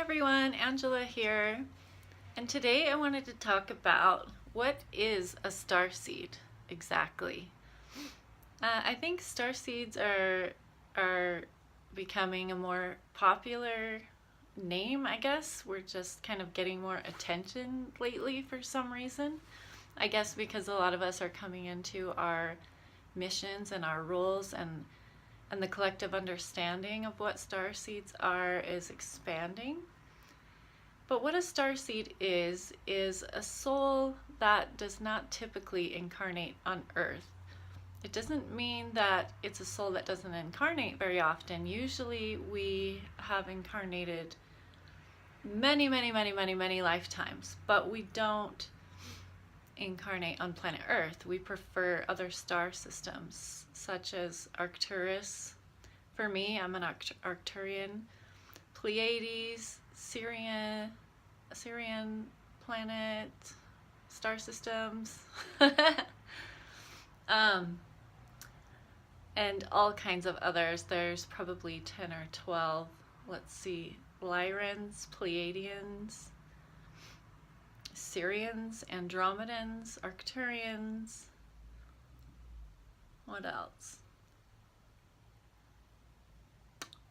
everyone, Angela here, and today I wanted to talk about what is a starseed exactly. I think starseeds are becoming a more popular name, I guess. We're just kind of getting more attention lately for some reason. I guess because a lot of us are coming into our missions and our roles, and the collective understanding of what starseeds are is expanding. But what a starseed is a soul that does not typically incarnate on Earth. It doesn't mean that it's a soul that doesn't incarnate very often. Usually we have incarnated many lifetimes, but we don't incarnate on planet Earth. We prefer other star systems, such as Arcturus. For me, I'm an Arcturian. Pleiades, Sirian planet, star systems, and all kinds of others. There's probably 10 or 12. Let's see, Lyrans, Pleiadians, Sirians, Andromedans, Arcturians. What else?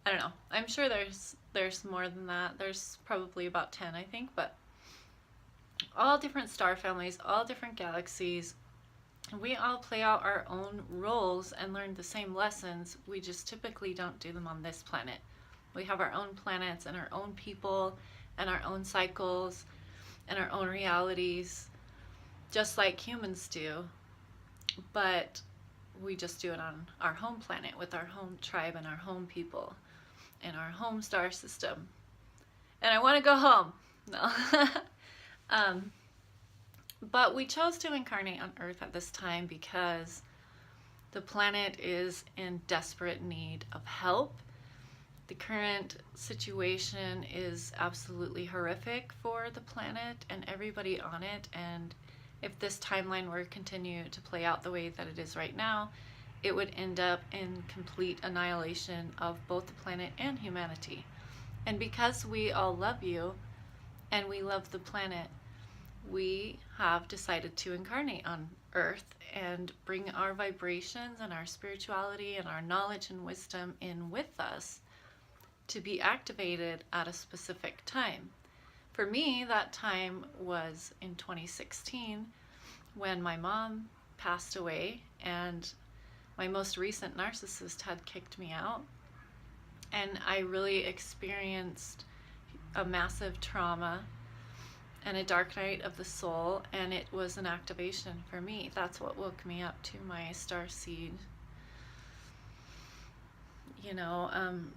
I don't know. I'm sure there's more than that. There's probably about 10, I think, but all different star families, all different galaxies. We all play out our own roles and learn the same lessons. We just typically don't do them on this planet. We have our own planets and our own people and our own cycles and our own realities, just like humans do, but we just do it on our home planet with our home tribe and our home people in our home star system. And I want to go home. No. But we chose to incarnate on Earth at this time because the planet is in desperate need of help. The current situation is absolutely horrific for the planet and everybody on it, and if this timeline were to continue to play out the way that it is right now, it would end up in complete annihilation of both the planet and humanity. And because we all love you and we love the planet, we have decided to incarnate on Earth and bring our vibrations and our spirituality and our knowledge and wisdom in with us to be activated at a specific time. For me, that time was in 2016 when my mom passed away and my most recent narcissist had kicked me out, and I really experienced a massive trauma and a dark night of the soul, and it was an activation for me. That's what woke me up to my starseed,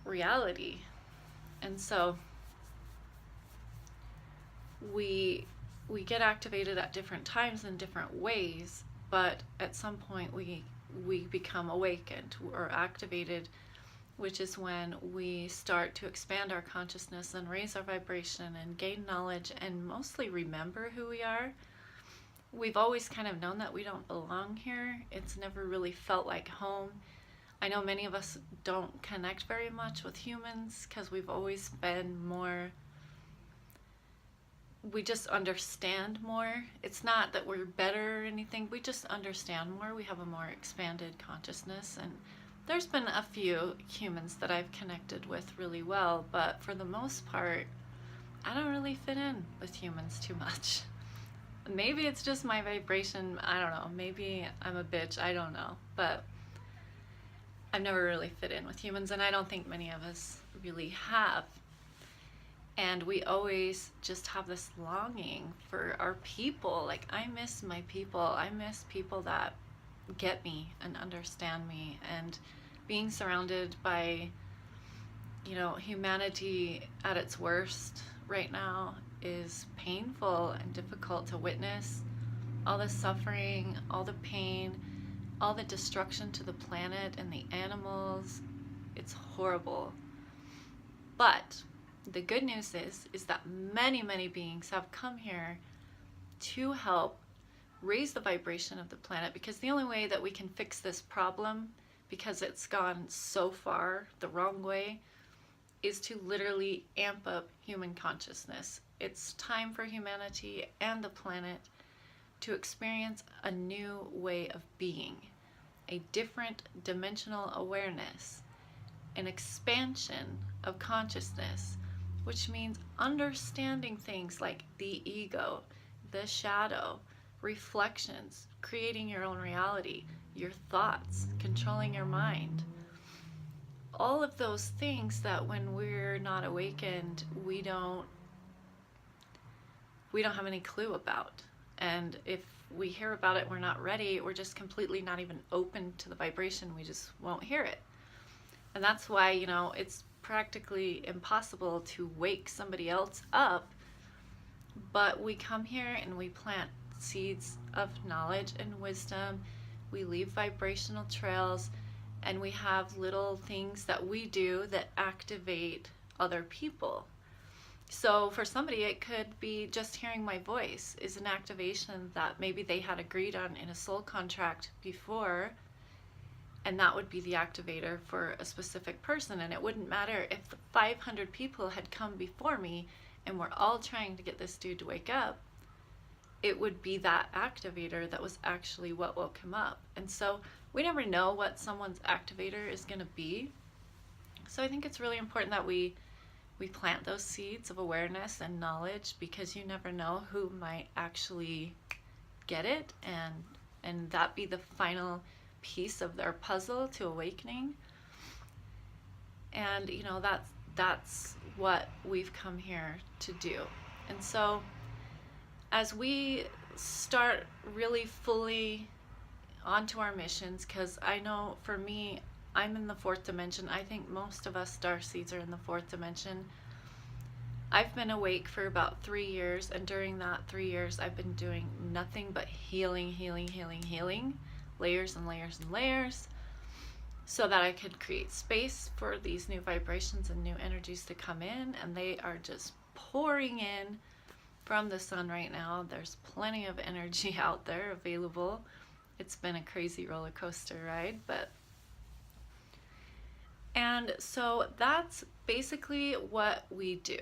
reality. And so we get activated at different times in different ways, but at some point we become awakened or activated, which is when we start to expand our consciousness and raise our vibration and gain knowledge and mostly remember who we are. We've always kind of known that we don't belong here. It's never really felt like home. I know many of us don't connect very much with humans because we've always been more, we just understand more. It's not that we're better or anything, we just understand more. We have a more expanded consciousness, and there's been a few humans that I've connected with really well, but for the most part, I don't really fit in with humans too much. Maybe it's just my vibration, I don't know, maybe I'm a bitch, I don't know, but I've never really fit in with humans, and I don't think many of us really have. And we always just have this longing for our people. Like, I miss my people. I miss people that get me and understand me. And being surrounded by, humanity at its worst right now is painful and difficult to witness. All the suffering, all the pain, all the destruction to the planet and the animals, it's horrible. But the good news is that many beings have come here to help raise the vibration of the planet, because the only way that we can fix this problem, because it's gone so far the wrong way, is to literally amp up human consciousness. It's time for humanity and the planet to experience a new way of being, a different dimensional awareness, an expansion of consciousness, which means understanding things like the ego, the shadow, reflections, creating your own reality, your thoughts, controlling your mind. All of those things that when we're not awakened, we don't have any clue about. And if we hear about it, we're not ready, we're just completely not even open to the vibration, we just won't hear it. And that's why, it's practically impossible to wake somebody else up, but we come here and we plant seeds of knowledge and wisdom, we leave vibrational trails, and we have little things that we do that activate other people. So for somebody, it could be just hearing my voice is an activation that maybe they had agreed on in a soul contract before, and that would be the activator for a specific person. And it wouldn't matter if 500 people had come before me and we're all trying to get this dude to wake up, it would be that activator that was actually what woke him up. And so we never know what someone's activator is going to be. So I think it's really important that we plant those seeds of awareness and knowledge, because you never know who might actually get it, and that be the final piece of their puzzle to awakening. And that's what we've come here to do. And so as we start really fully onto our missions, because I know for me, I'm in the fourth dimension. I think most of us starseeds are in the fourth dimension. I've been awake for about 3 years, and during that 3 years I've been doing nothing but healing, layers and layers and layers, so that I could create space for these new vibrations and new energies to come in. And they are just pouring in from the sun right now. There's plenty of energy out there available. It's been a crazy roller coaster ride, and so that's basically what we do.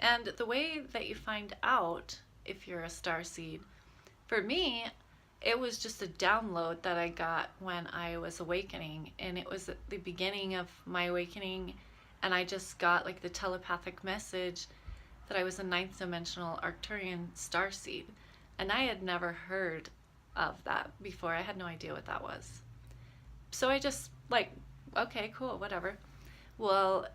And the way that you find out if you're a starseed, for me, it was just a download that I got when I was awakening, and it was at the beginning of my awakening, and I just got like the telepathic message that I was a 9th dimensional Arcturian starseed, and I had never heard of that before. I had no idea what that was. So I just okay, cool, whatever. Well,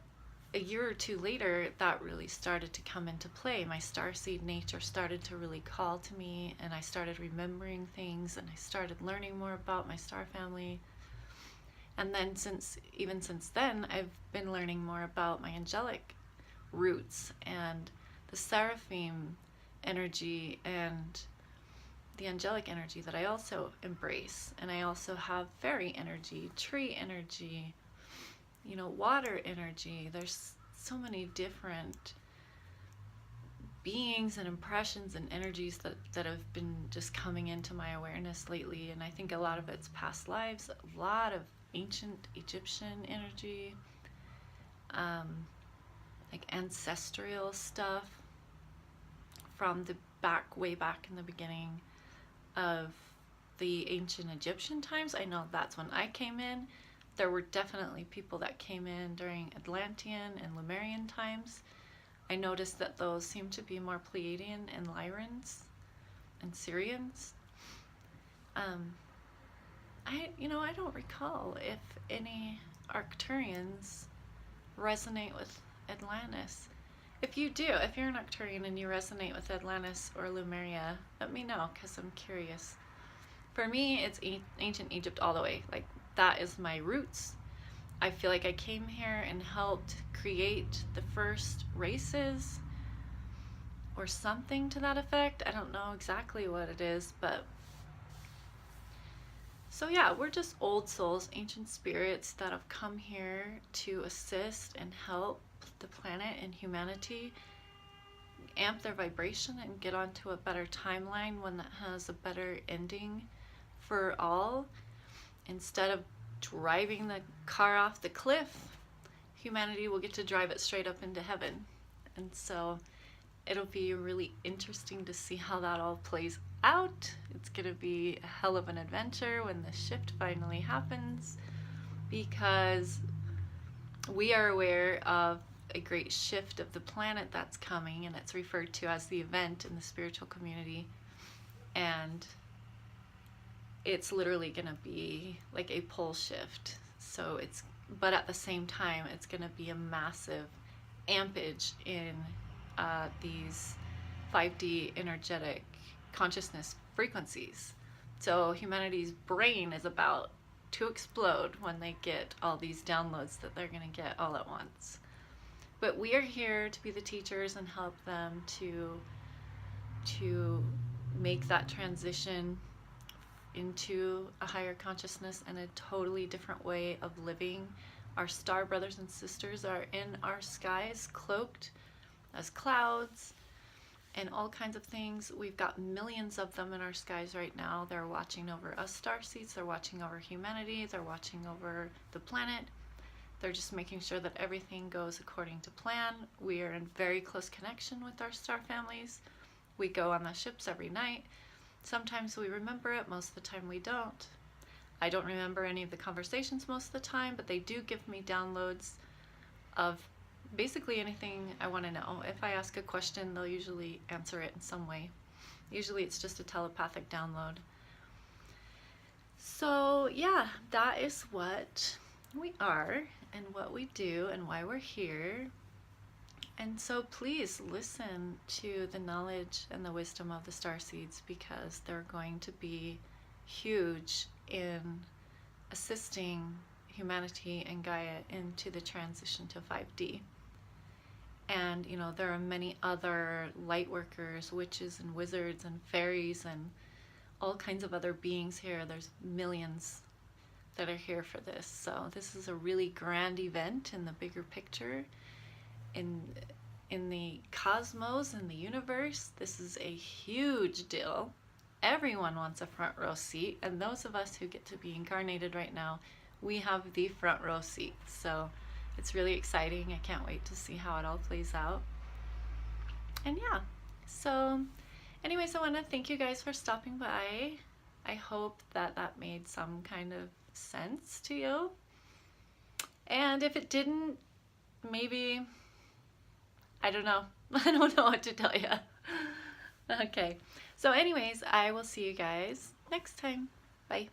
a year or two later, that really started to come into play. My starseed nature started to really call to me, and I started remembering things, and I started learning more about my star family. And then since then, I've been learning more about my angelic roots and the seraphim energy and the angelic energy that I also embrace. And I also have fairy energy, tree energy, water energy. There's so many different beings and impressions and energies that have been just coming into my awareness lately. And I think a lot of it's past lives, a lot of ancient Egyptian energy, like ancestral stuff from the way back in the beginning of the ancient Egyptian times. I know that's when I came in. There were definitely people that came in during Atlantean and Lemurian times. I noticed that those seem to be more Pleiadian and Lyrans and Syrians. I don't recall if any Arcturians resonate with Atlantis. If you do, if you're an Arcturian and you resonate with Atlantis or Lemuria, let me know, because I'm curious. For me, it's ancient Egypt all the way. Like, that is my roots. I feel like I came here and helped create the first races or something to that effect. I don't know exactly what it is, but so yeah, we're just old souls, ancient spirits that have come here to assist and help the planet and humanity amp their vibration and get onto a better timeline, one that has a better ending for all. Instead of driving the car off the cliff, humanity will get to drive it straight up into heaven. And so it'll be really interesting to see how that all plays out. It's going to be a hell of an adventure when the shift finally happens, because we are aware of a great shift of the planet that's coming, and it's referred to as the event in the spiritual community. And it's literally going to be like a pole shift. So but at the same time, it's going to be a massive ampage in these 5D energetic consciousness frequencies. So humanity's brain is about to explode when they get all these downloads that they're going to get all at once. But we are here to be the teachers and help them to make that transition into a higher consciousness and a totally different way of living. Our star brothers and sisters are in our skies, cloaked as clouds and all kinds of things. We've got millions of them in our skies right now. They're watching over us starseeds, they're watching over humanity, they're watching over the planet. They're just making sure that everything goes according to plan. We are in very close connection with our star families. We go on the ships every night. Sometimes we remember it, most of the time we don't. I don't remember any of the conversations most of the time, but they do give me downloads of basically anything I want to know. If I ask a question, they'll usually answer it in some way. Usually it's just a telepathic download. So yeah, that is what we are and what we do and why we're here. And so please listen to the knowledge and the wisdom of the starseeds, because they're going to be huge in assisting humanity and Gaia into the transition to 5D. And you know, there are many other light workers, witches and wizards and fairies and all kinds of other beings here. There's millions that are here for this. So this is a really grand event in the bigger picture. In the cosmos and the universe, this is a huge deal. Everyone wants a front row seat, and those of us who get to be incarnated right now, we have the front row seat. So it's really exciting. I can't wait to see how it all plays out. And yeah, so anyways, I want to thank you guys for stopping by. I hope that that made some kind of sense to you. And if it didn't, maybe, I don't know. I don't know what to tell you. Okay. So anyways, I will see you guys next time. Bye.